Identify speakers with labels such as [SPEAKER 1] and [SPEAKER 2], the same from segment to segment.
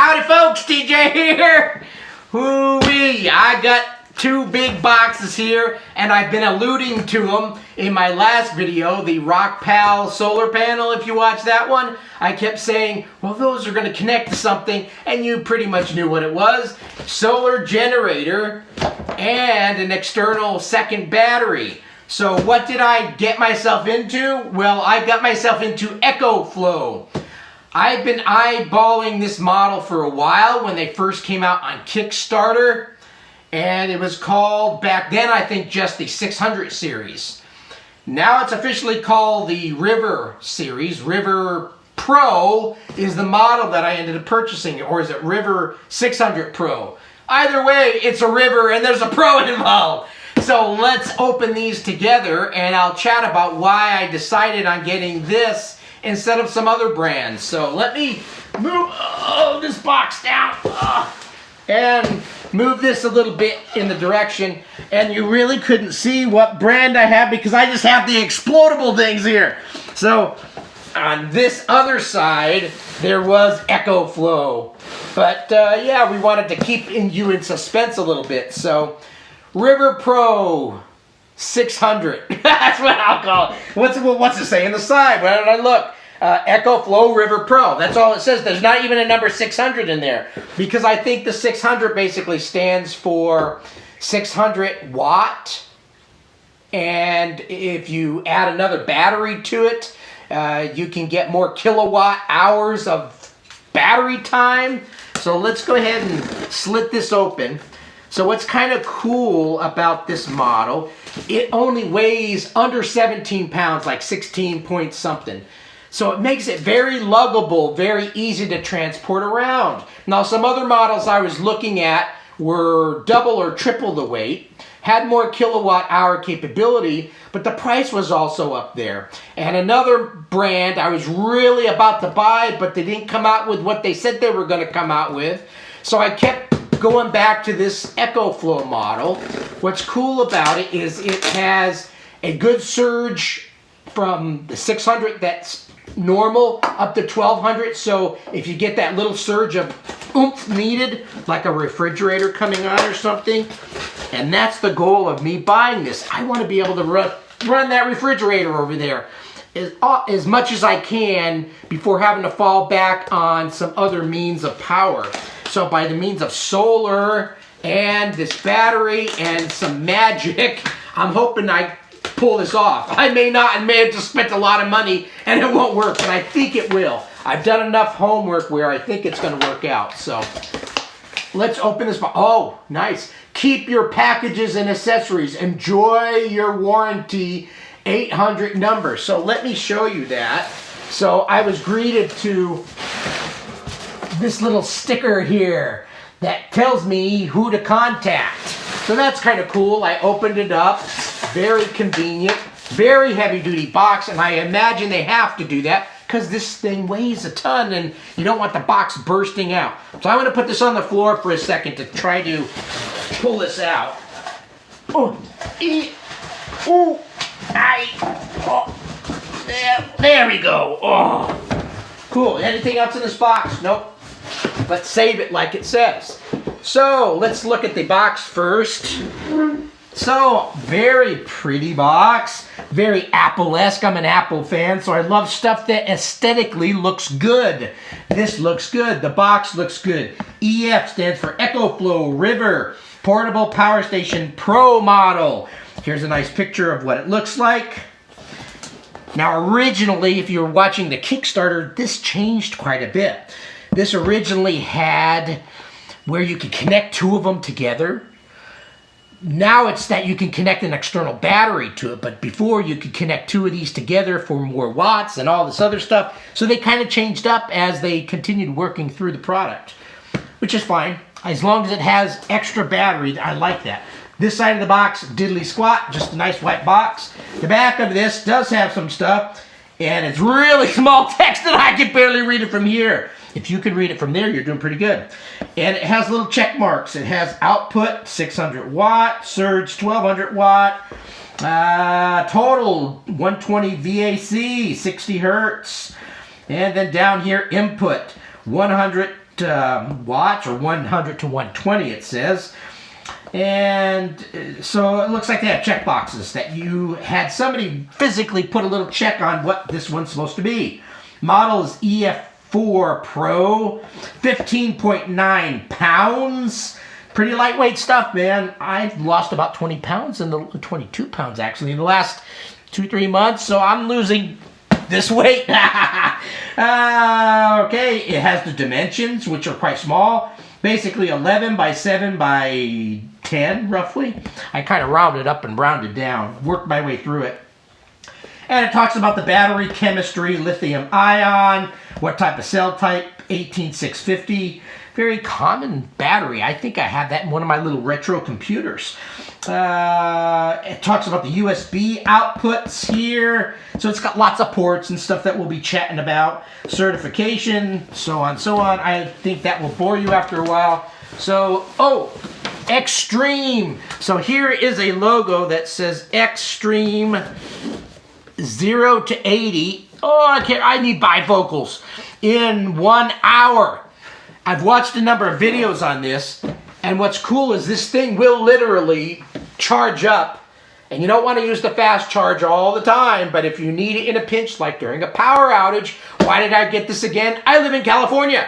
[SPEAKER 1] Howdy folks, TJ here. Hoo-wee, I got two big boxes here, and I've been alluding to them in my last video, the RockPal solar panel. If you watched that one, I kept saying, well, those are going to connect to something, and you pretty much knew what it was. Solar generator and an external second battery. So what did I get myself into? Well, I got myself into Ecoflow. I've been eyeballing this model for a while when they first came out on Kickstarter. And it was called, back then, I think just the 600 series. Now it's officially called the River series. River Pro is the model that I ended up purchasing. Or is it River 600 Pro? Either way, it's a River and there's a Pro involved. So let's open these together and I'll chat about why I decided on getting this instead of some other brands. So let me move this box down and move this a little bit in the direction. And you really couldn't see what brand I have because I just have the explodable things here. So on this other side, there was Ecoflow. But yeah, we wanted to keep you in suspense a little bit. So River Pro 600. That's what I'll call it. What's it say on the side? Why don't I look? Ecoflow River Pro. That's all it says. There's not even a number 600 in there. Because I think the 600 basically stands for 600 watt. And if you add another battery to it, you can get more kilowatt hours of battery time. So let's go ahead and slit this open. So what's kind of cool about this model, it only weighs under 17 pounds, like 16 point something. So it makes it very luggable, very easy to transport around. Now some other models I was looking at were double or triple the weight, had more kilowatt hour capability, but the price was also up there. And another brand I was really about to buy, but they didn't come out with what they said they were going to come out with. So I kept going back to this Ecoflow model. What's cool about it is it has a good surge from the 600 that's normal up to 1200. So if you get that little surge of oomph needed, like a refrigerator coming on or something, and that's the goal of me buying this. I want to be able to run that refrigerator over there as much as I can before having to fall back on some other means of power. So by the means of solar and this battery and some magic, I'm hoping I pull this off. I may not and may have just spent a lot of money and it won't work, but I think it will. I've done enough homework where I think it's going to work out. So let's open this box. Oh, nice. Keep your packages and accessories. Enjoy your warranty 800 number. So let me show you that. So I was greeted to this little sticker here that tells me who to contact. So that's kind of cool. I opened it up. Very convenient. Very heavy duty box. And I imagine they have to do that because this thing weighs a ton and you don't want the box bursting out. So I'm going to put this on the floor for a second to try to pull this out. Oh, oh, there we go. Oh, cool. Anything else in this box? Nope. Let's save it like it says. So let's look at the box first. So very pretty box, very Apple-esque. I'm an Apple fan, so I love stuff that aesthetically looks good. This looks good. The box looks good. EF stands for Ecoflow River Portable Power Station Pro model. Here's a nice picture of what it looks like. Now originally, if you were watching the Kickstarter, this changed quite a bit. This originally had where you could connect two of them together. Now it's that you can connect an external battery to it, but before you could connect two of these together for more watts and all this other stuff. So they kind of changed up as they continued working through the product, which is fine. As long as it has extra battery, I like that. This side of the box, diddly squat, just a nice white box. The back of this does have some stuff, and it's really small text that I can barely read it from here. If you can read it from there, you're doing pretty good. And it has little check marks. It has output 600 watt, surge 1200 watt, total 120 VAC, 60 hertz. And then down here, input 100 watts, or 100 to 120 it says. And so it looks like they have check boxes that you had somebody physically put a little check on what this one's supposed to be. Model is EF4 Pro, 15.9 pounds. Pretty lightweight stuff, man. I've lost about 20 pounds, 22 pounds actually, in the last 2-3 months, so I'm losing this weight. Okay, it has the dimensions, which are quite small. Basically 11 by 7 by 10, roughly. I kind of rounded up and rounded down, worked my way through it. And it talks about the battery chemistry, lithium ion, what type of cell type, 18650. Very common battery. I think I have that in one of my little retro computers. It talks about the USB outputs here. So it's got lots of ports and stuff that we'll be chatting about. Certification, so on, so on. I think that will bore you after a while. So, oh, Extreme. So here is a logo that says Extreme 0 to 80. Oh, I need bifocals in 1 hour. I've watched a number of videos on this, and what's cool is this thing will literally charge up. And you don't want to use the fast charge all the time, but if you need it in a pinch, like during a power outage, why did I get this again? I live in California.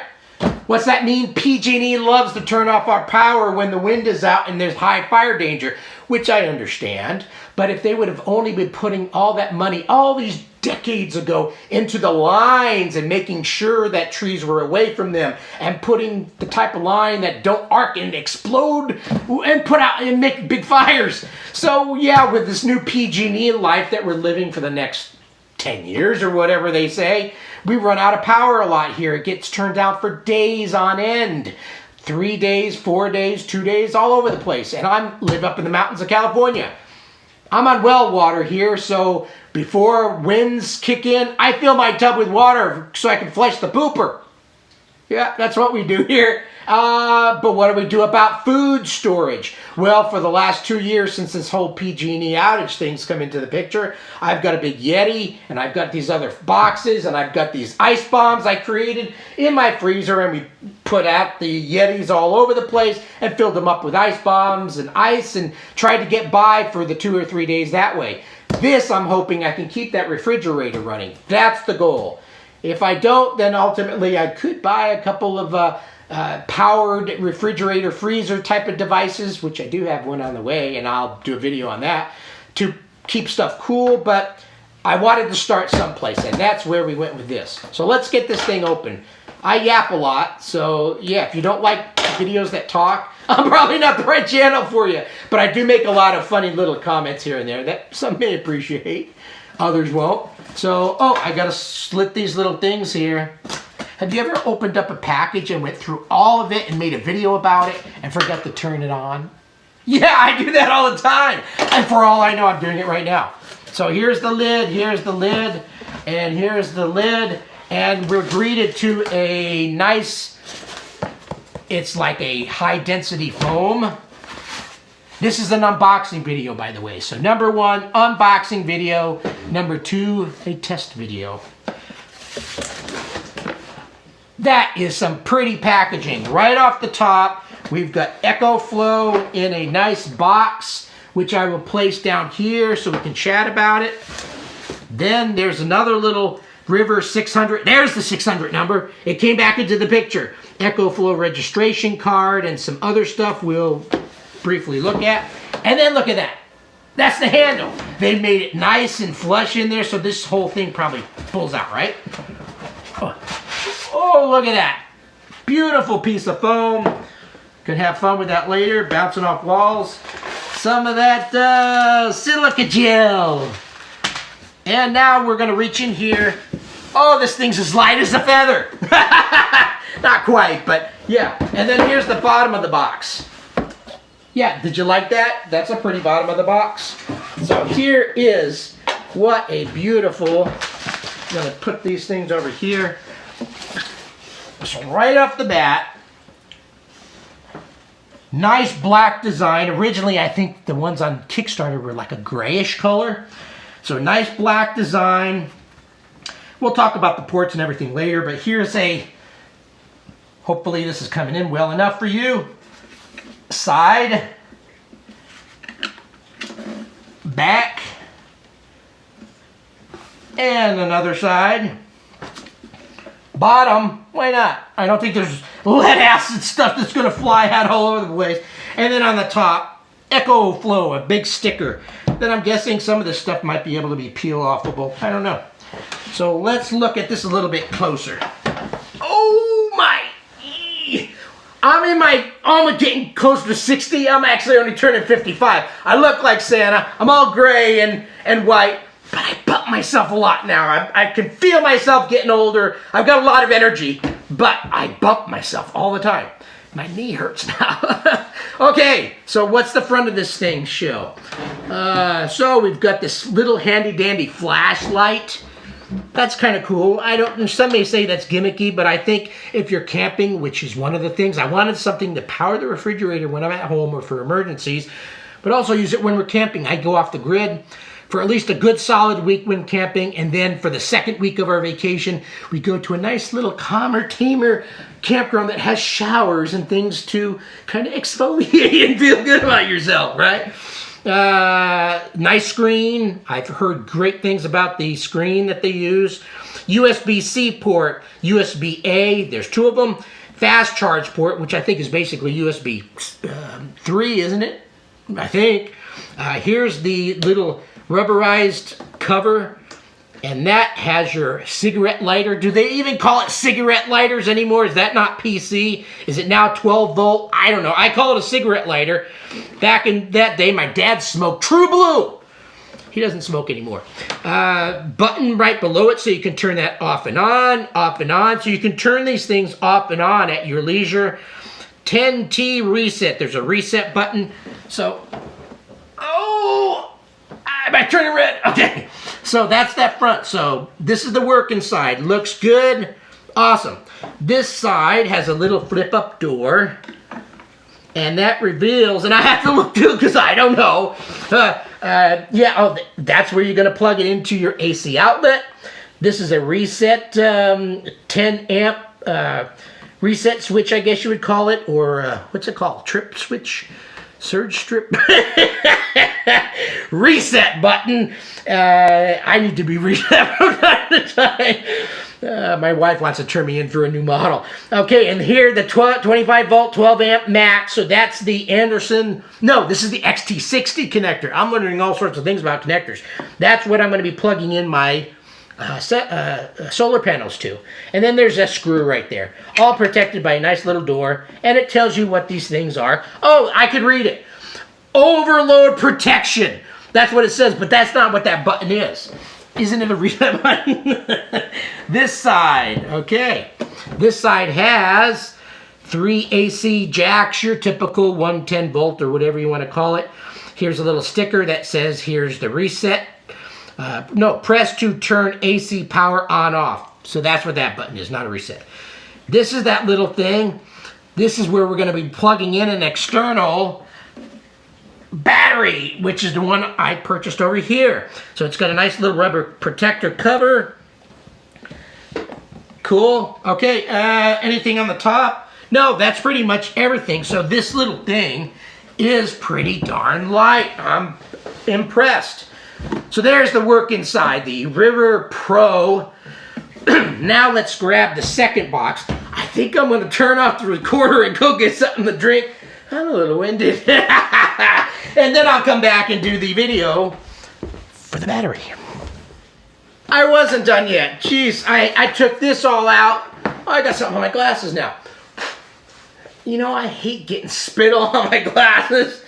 [SPEAKER 1] What's that mean? PG&E loves to turn off our power when the wind is out and there's high fire danger, which I understand. But if they would have only been putting all that money, all these decades ago, into the lines and making sure that trees were away from them, and putting the type of line that don't arc and explode and put out and make big fires. So yeah, with this new PG&E life that we're living for the next 10 years or whatever they say, we run out of power a lot here. It gets turned out for days on end. 3 days, 4 days, 2 days, all over the place. And I live up in the mountains of California. I'm on well water here, so before winds kick in, I fill my tub with water so I can flush the pooper. Yeah, that's what we do here. But what do we do about food storage? Well, for the last 2 years since this whole PG&E outage thing's come into the picture, I've got a big Yeti, and I've got these other boxes, and I've got these ice bombs I created in my freezer, and we put out the Yetis all over the place and filled them up with ice bombs and ice and tried to get by for the 2 or 3 days that way. This, I'm hoping I can keep that refrigerator running. That's the goal. If I don't, then ultimately I could buy a couple of powered refrigerator freezer type of devices, which I do have one on the way, and I'll do a video on that, to keep stuff cool. But I wanted to start someplace, and that's where we went with this. So let's get this thing open. I yap a lot, so yeah, if you don't like videos that talk, I'm probably not the right channel for you. But I do make a lot of funny little comments here and there that some may appreciate, others won't. So, oh, I gotta slit these little things here. Have you ever opened up a package and went through all of it and made a video about it and forgot to turn it on? Yeah, I do that all the time. And for all I know, I'm doing it right now. So here's the lid, and here's the lid. And we're greeted to a nice, it's like a high density foam. This is an unboxing video, by the way. So number 1, unboxing video. Number 2, a test video. That is some pretty packaging. Right off the top, we've got Ecoflow in a nice box, which I will place down here so we can chat about it. Then there's another little River 600. There's the 600 number. It came back into the picture. Ecoflow registration card and some other stuff we'll briefly look at. And then look at that. That's the handle. They made it nice and flush in there, so this whole thing probably pulls out, right? Oh, look at that. Beautiful piece of foam. Could have fun with that later, bouncing off walls. Some of that silica gel. And now we're going to reach in here. Oh, this thing's as light as a feather. Not quite, but yeah. And then here's the bottom of the box. Yeah, did you like that? That's a pretty bottom of the box. So here is what a beautiful, I'm going to put these things over here. So right off the bat, nice black design. Originally, I think the ones on Kickstarter were like a grayish color. So nice black design. We'll talk about the ports and everything later, but here's a Hopefully this is coming in well enough for you. Side, back, and another side. Bottom, why not? I don't think there's lead acid stuff that's gonna fly out all over the place. And then on the top, Ecoflow, a big sticker. Then I'm guessing some of this stuff might be able to be peel offable. I don't know. So let's look at this a little bit closer. Oh my! I'm almost getting close to 60. I'm actually only turning 55. I look like Santa. I'm all gray and white, but I bump myself a lot now. I can feel myself getting older. I've got a lot of energy, but I bump myself all the time. My knee hurts now. Okay, so what's the front of this thing show? So we've got this little handy dandy flashlight. That's kind of cool. Some may say that's gimmicky, but I think if you're camping, which is one of the things, I wanted something to power the refrigerator when I'm at home or for emergencies, but also use it when we're camping. I go off the grid for at least a good solid week when camping, and then for the second week of our vacation, we go to a nice little calmer, tamer campground that has showers and things to kind of exfoliate and feel good about yourself, right? Nice screen. I've heard great things about the screen that they use. USB-C port, USB-A, there's two of them. Fast charge port, which I think is basically USB 3, isn't it? I think. Here's the little rubberized cover, and that has your cigarette lighter. Do they even call it cigarette lighters anymore? Is that not PC? Is it now 12 volt? I don't know. I call it a cigarette lighter. Back in that day, my dad smoked True Blue. He doesn't smoke anymore. Button right below it so you can turn that off and on. So you can turn these things off and on at your leisure. 10T reset. There's a reset button. So, am I turning red? Okay. So that's that front. So this is the working side. Looks good. Awesome. This side has a little flip-up door. And that reveals, and I have to look too because I don't know. That's where you're going to plug it into your AC outlet. This is a reset 10 amp reset switch, I guess you would call it. Or what's it called? Trip switch? Surge strip? Reset button. I need to be reset from time to time. My wife wants to turn me in for a new model. Okay, and here the 25 volt 12 amp max. So that's the Anderson. No, this is the XT60 connector. I'm learning all sorts of things about connectors. That's what I'm going to be plugging in my solar panels to. And then there's a screw right there, all protected by a nice little door, and it tells you what these things are. Oh, I could read it. Overload protection. That's what it says, but that's not what that button is. Isn't it a reset button? This side, okay. This side has 3 AC jacks, your typical 110 volt or whatever you want to call it. Here's a little sticker that says, here's the reset. Press to turn AC power on off. So that's what that button is, not a reset. This is that little thing. This is where we're going to be plugging in an external battery, which is the one I purchased over here. So it's got a nice little rubber protector cover. Cool. Okay, anything on the top? No, that's pretty much everything. So this little thing is pretty darn light. I'm impressed. So there's the work inside, the River Pro. Now let's grab the second box. I think I'm going to turn off the recorder and go get something to drink. I'm a little winded. And then I'll come back and do the video for the battery. I wasn't done yet. Jeez, I took this all out. Oh, I got something on my glasses now. You know, I hate getting spit all on my glasses.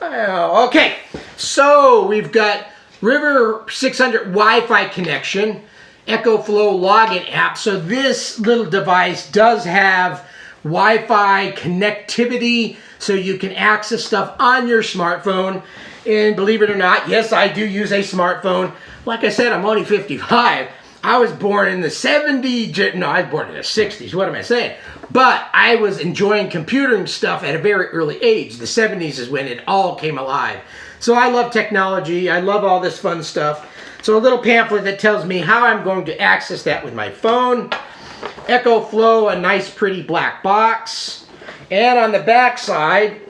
[SPEAKER 1] Oh, okay, so we've got River 600 Wi-Fi connection, Ecoflow login app. So this little device does have Wi-Fi connectivity, so you can access stuff on your smartphone. And believe it or not, yes, I do use a smartphone. Like I said, I'm only 55. I was born in the 70s. No, I was born in the 60s. What am I saying? But I was enjoying computing stuff at a very early age. The 70s is when it all came alive. So I love technology. I love all this fun stuff. So a little pamphlet that tells me how I'm going to access that with my phone. Ecoflow, a nice pretty black box. And on the back side,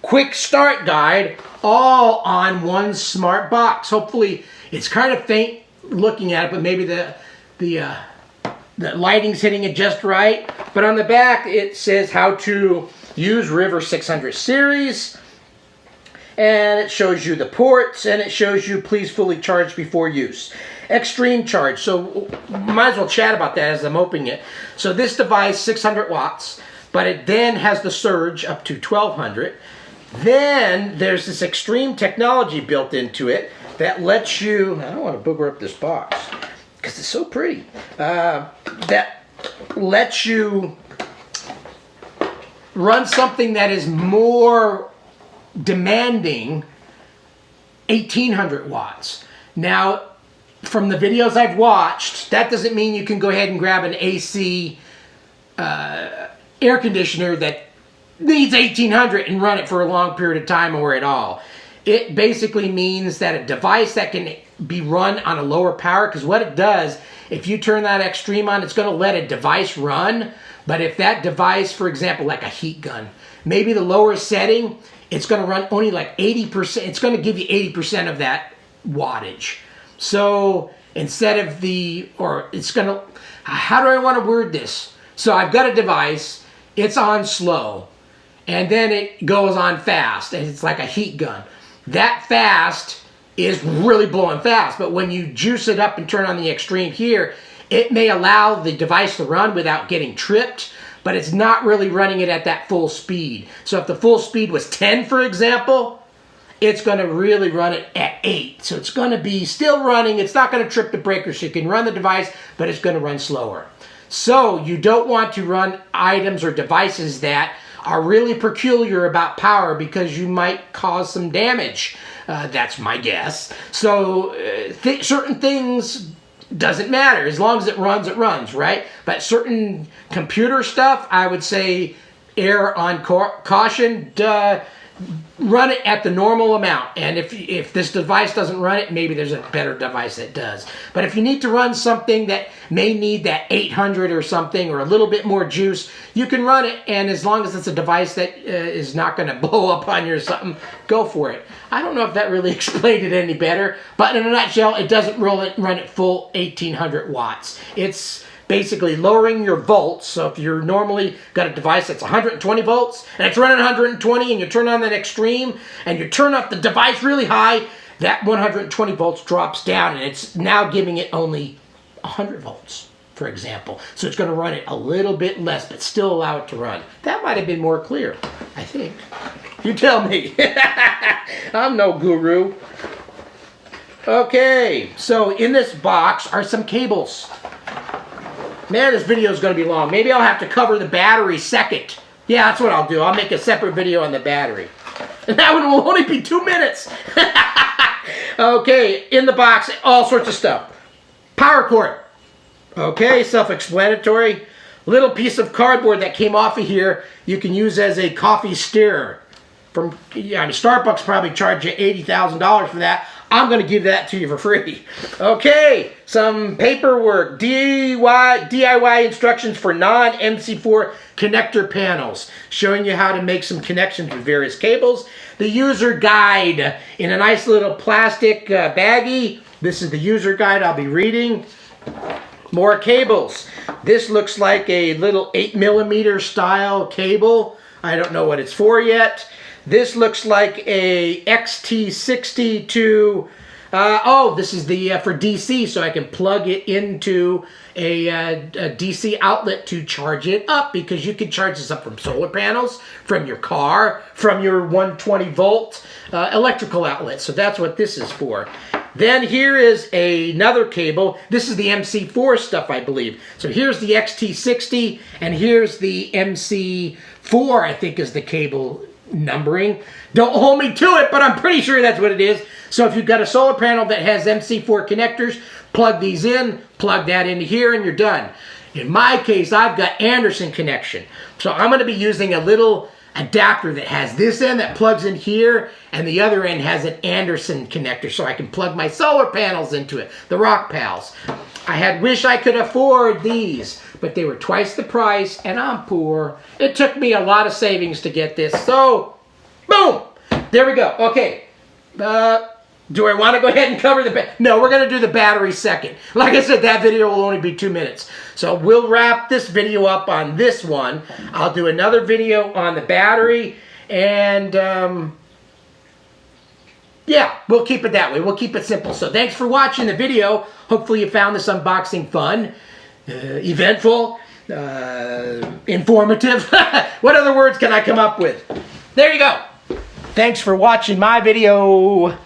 [SPEAKER 1] quick start guide, all on one smart box. Hopefully, it's kind of faint looking at it, but maybe the lighting's hitting it just right. But on the back, it says how to use River 600 series. And it shows you the ports, and it shows you please fully charge before use. Extreme charge, so might as well chat about that as I'm opening it. So this device, 600 watts, but it then has the surge up to 1200. Then there's this extreme technology built into it that lets you, I don't want to booger up this box because it's so pretty, that lets you run something that is more demanding, 1800 watts. Now, from the videos I've watched, that doesn't mean you can go ahead and grab an AC air conditioner that needs 1800 and run it for a long period of time or at all. It basically means that a device that can be run on a lower power, because what it does, if you turn that extreme on, it's going to let a device run. But if that device, for example, like a heat gun, maybe the lower setting, it's going to run only like 80%. It's going to give you 80% of that wattage. So instead of it's going to, how do I want to word this? So I've got a device, it's on slow, and then it goes on fast, and it's like a heat gun. That fast is really blowing fast, but when you juice it up and turn on the extreme here, it may allow the device to run without getting tripped, but it's not really running it at that full speed. So if the full speed was 10, for example, it's going to really run it at 8. So it's going to be still running. It's not going to trip the breaker, so you can run the device, but it's going to run slower. So you don't want to run items or devices that are really peculiar about power because you might cause some damage. That's my guess. So certain things doesn't matter. As long as it runs, right? But certain computer stuff, I would say err on caution. Run it at the normal amount. And if this device doesn't run it, maybe there's a better device that does. But if you need to run something that may need that 800 or something or a little bit more juice, you can run it. And as long as it's a device that is not going to blow up on you or something, go for it. I don't know if that really explained it any better, but in a nutshell, it doesn't run at full 1800 watts. It's basically lowering your volts. So if you're normally got a device that's 120 volts and it's running 120 and you turn on that extreme and you turn up the device really high, that 120 volts drops down and it's now giving it only 100 volts, for example. So it's going to run it a little bit less, but still allow it to run. That might have been more clear, I think. You tell me. I'm no guru. Okay, so in this box are some cables. Man, this video is going to be long. Maybe I'll have to cover the battery second. Yeah, that's what I'll do. I'll make a separate video on the battery. And that one will only be 2 minutes. Okay, in the box, all sorts of stuff. Power cord. Okay, self-explanatory. Little piece of cardboard that came off of here you can use as a coffee stirrer. Starbucks probably charge you $80,000 for that. I'm going to give that to you for free. Okay, some paperwork. DIY instructions for non-MC4 connector panels, showing you how to make some connections with various cables. The user guide in a nice little plastic baggie. This is the user guide I'll be reading. More cables. This looks like a little 8mm style cable. I don't know what it's for yet. This looks like a XT60 to, this is the for DC, so I can plug it into a DC outlet to charge it up, because you can charge this up from solar panels, from your car, from your 120 volt electrical outlet. So that's what this is for. Then here is another cable. This is the MC4 stuff, I believe. So here's the XT60, and here's the MC4, I think is the cable numbering. Don't hold me to it, but I'm pretty sure that's what it is. So if you've got a solar panel that has MC4 connectors, plug these in, plug that into here, and you're done. In my case, I've got Anderson connection. So I'm going to be using a little adapter that has this end that plugs in here, and the other end has an Anderson connector, so I can plug my solar panels into it, the Rock Pals. I had wish I could afford these, but they were twice the price, and I'm poor. It took me a lot of savings to get this, so boom! There we go. Okay. Do I want to go ahead and cover the No, we're going to do the battery second. Like I said, that video will only be 2 minutes. So we'll wrap this video up on this one. I'll do another video on the battery, and yeah, we'll keep it that way. We'll keep it simple. So thanks for watching the video. Hopefully you found this unboxing fun, eventful, informative. What other words can I come up with? There you go. Thanks for watching my video.